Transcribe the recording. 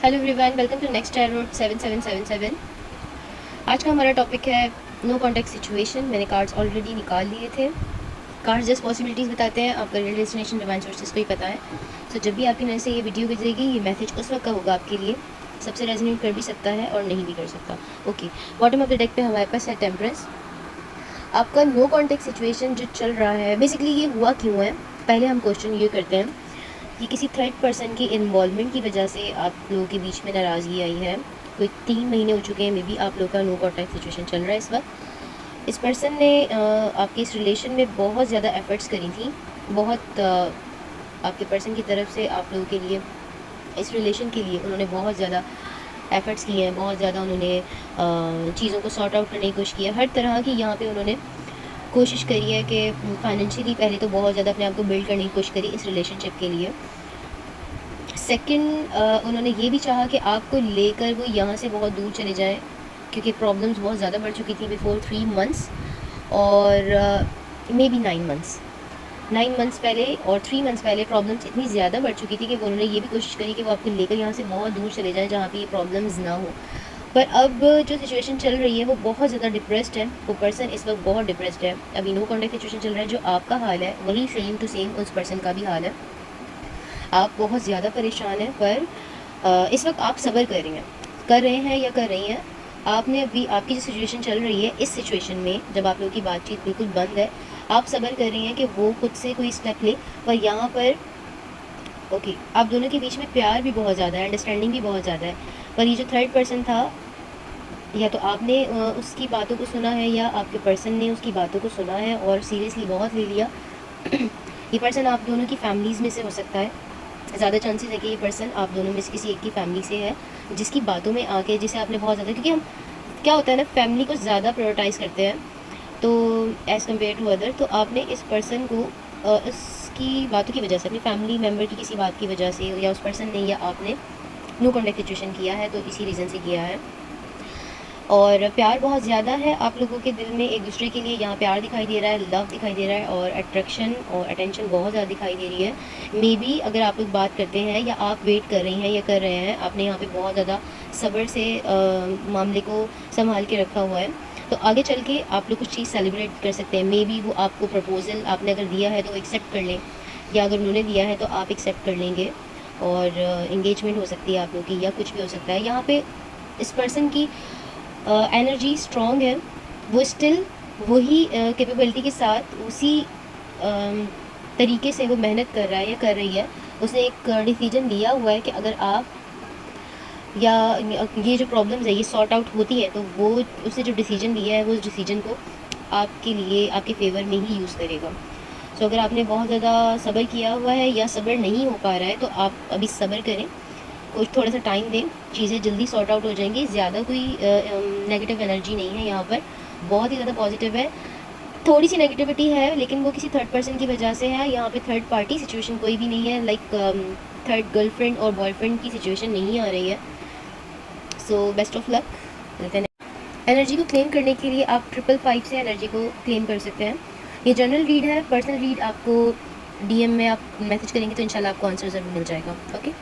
Hello everyone, welcome to next tarot 7777। आज का हमारा टॉपिक है नो कॉन्टेक्ट सिचुएशन। मैंने कार्ड्स ऑलरेडी निकाल लिए थे। कार्ड्स जस्ट पॉसिबिलिटीज़ बताते हैं, आपका रियल डेस्टिनेशन डिवाइन सोर्सेस को ही पता है। सो जब भी आपकी नज़र से ये वीडियो गुजरेगी, ये मैसेज उस वक्त का होगा आपके लिए। सबसे रेजोनेट कर भी सकता है और नहीं भी कर सकता। Okay, bottom of the deck पे हमारे पास है टेम्परेंस। आपका नो कॉन्टेक्ट सिचुएशन जो चल रहा है, बेसिकली ये हुआ क्यों है, पहले हम क्वेश्चन ये करते हैं। ये किसी थर्ड पर्सन की इन्वॉल्वमेंट की वजह से आप लोगों के बीच में नाराज़गी आई है। कोई 3 महीने हो चुके हैं, मे बी आप लोगों का नो कॉन्टैक्ट सिचुएशन चल रहा है इस वक्त। इस पर्सन ने आपके इस रिलेशन में बहुत ज़्यादा एफ़र्ट्स करी थी। बहुत आपके पर्सन की तरफ से आप लोगों के लिए, इस रिलेशन के लिए उन्होंने बहुत ज़्यादा एफ़र्ट्स किए हैं। बहुत ज़्यादा उन्होंने चीज़ों को सॉर्ट आउट करने की कोशिश की है। हर तरह की यहाँ पे उन्होंने कोशिश करी है कि फाइनेंशियली पहले तो बहुत ज़्यादा अपने आप को बिल्ड करने की कोशिश करी इस रिलेशनशिप के लिए। सेकंड, उन्होंने ये भी चाहा कि आपको लेकर वो यहाँ से बहुत दूर चले जाएं, क्योंकि प्रॉब्लम्स बहुत ज़्यादा बढ़ चुकी थी बिफोर 3 मंथ्स और मे बी 9 मंथ्स पहले और 3 मंथ्स पहले प्रॉब्लम्स इतनी ज़्यादा बढ़ चुकी थी कि वो उन्होंने ये भी कोशिश करी कि वो आपको लेकर यहाँ से बहुत दूर चले जाएँ, जहाँ पे ये प्रॉब्लम्स ना हो। पर अब जो सिचुएशन चल रही है वो बहुत ज़्यादा डिप्रेस्ड है। वो पर्सन इस वक्त बहुत डिप्रेस्ड है। अभी नो कॉन्टैक्ट सिचुएशन चल रहा है। जो आपका हाल है वही सेम टू सेम उस पर्सन का भी हाल है। आप बहुत ज़्यादा परेशान हैं, पर इस वक्त आप सब्र कर रहे हैं या कर रही हैं। आपने अभी आपकी जो सिचुएशन चल रही है, इस सिचुएशन में जब आप लोगों की बातचीत बिल्कुल बंद है, आप सब्र कर रही हैं कि वो खुद से कोई स्टेप ले। पर यहाँ पर ओके, आप दोनों के बीच में प्यार भी बहुत ज़्यादा है, अंडरस्टैंडिंग भी बहुत ज़्यादा है। पर ये जो थर्ड पर्सन था, या तो आपने उसकी बातों को सुना है या आपके पर्सन ने उसकी बातों को सुना है और सीरियसली बहुत ले लिया। ये पर्सन आप दोनों की फैमिलीज़ में से हो सकता है। ज़्यादा चांसेस है कि ये पर्सन आप दोनों में से किसी एक की फैमिली से है, जिसकी बातों में आके, जिसे आपने बहुत ज़्यादा, क्योंकि हम क्या होता है ना, फैमिली को ज़्यादा प्रायोरिटाइज़ करते हैं तो एज़ कम्पेयर टू अदर। तो आपने इस पर्सन को उसकी बातों की वजह से, अपनी फैमिली मेम्बर की किसी बात की वजह से, या उस पर्सन ने या आपने नो कॉन्टैक्ट सिचुएशन किया है, तो इसी रीज़न से किया है। और प्यार बहुत ज़्यादा है आप लोगों के दिल में एक दूसरे के लिए। यहाँ प्यार दिखाई दे रहा है, लव दिखाई दे रहा है और अट्रैक्शन और अटेंशन बहुत ज़्यादा दिखाई दे रही है। मे बी अगर आप लोग बात करते हैं या आप वेट कर रही हैं या कर रहे हैं, आपने यहाँ पे बहुत ज़्यादा सब्र से मामले को संभाल के रखा हुआ है, तो आगे चल के आप लोग कुछ चीज़ सेलिब्रेट कर सकते हैं। मे बी वो आपको प्रपोज़ल आपने अगर दिया है तो एक्सेप्ट कर लें, या अगर उन्होंने दिया है तो आप एक्सेप्ट कर लेंगे और इंगेजमेंट हो सकती है आप लोग की, या कुछ भी हो सकता है। यहाँ पे इस पर्सन की एनर्जी स्ट्रॉन्ग है। वो स्टिल वही कैपेबिलिटी के साथ उसी तरीके से वो मेहनत कर रहा है या कर रही है। उसने एक डिसीजन लिया हुआ है कि अगर आप या ये जो प्रॉब्लम्स है ये सॉर्ट आउट होती है, तो वो उसने जो डिसीजन लिया है वो उस डिसीजन को आपके लिए, आपके फेवर में ही यूज़ करेगा। सो अगर आपने बहुत ज़्यादा सब्र किया हुआ है या सब्र नहीं हो पा रहा है, तो आप अभी सब्र करें, कुछ थोड़ा सा टाइम दें, चीज़ें जल्दी सॉर्ट आउट हो जाएंगी। ज़्यादा कोई नेगेटिव एनर्जी नहीं है यहाँ पर, बहुत ही ज़्यादा पॉजिटिव है। थोड़ी सी नेगेटिविटी है लेकिन वो किसी थर्ड पर्सन की वजह से है। यहाँ पे थर्ड पार्टी सिचुएशन कोई भी नहीं है, लाइक थर्ड गर्लफ्रेंड और बॉयफ्रेंड की सिचुएशन नहीं आ रही है। So best of luck. Energy को क्लेम करने के लिए आप 555 से एनर्जी को क्लेम कर सकते हैं। ये जनरल रीड है, पर्सनल रीड आपको DM में आप मैसेज करेंगे तो इंशाल्लाह आपको आंसर ज़रूर मिल जाएगा। ओके।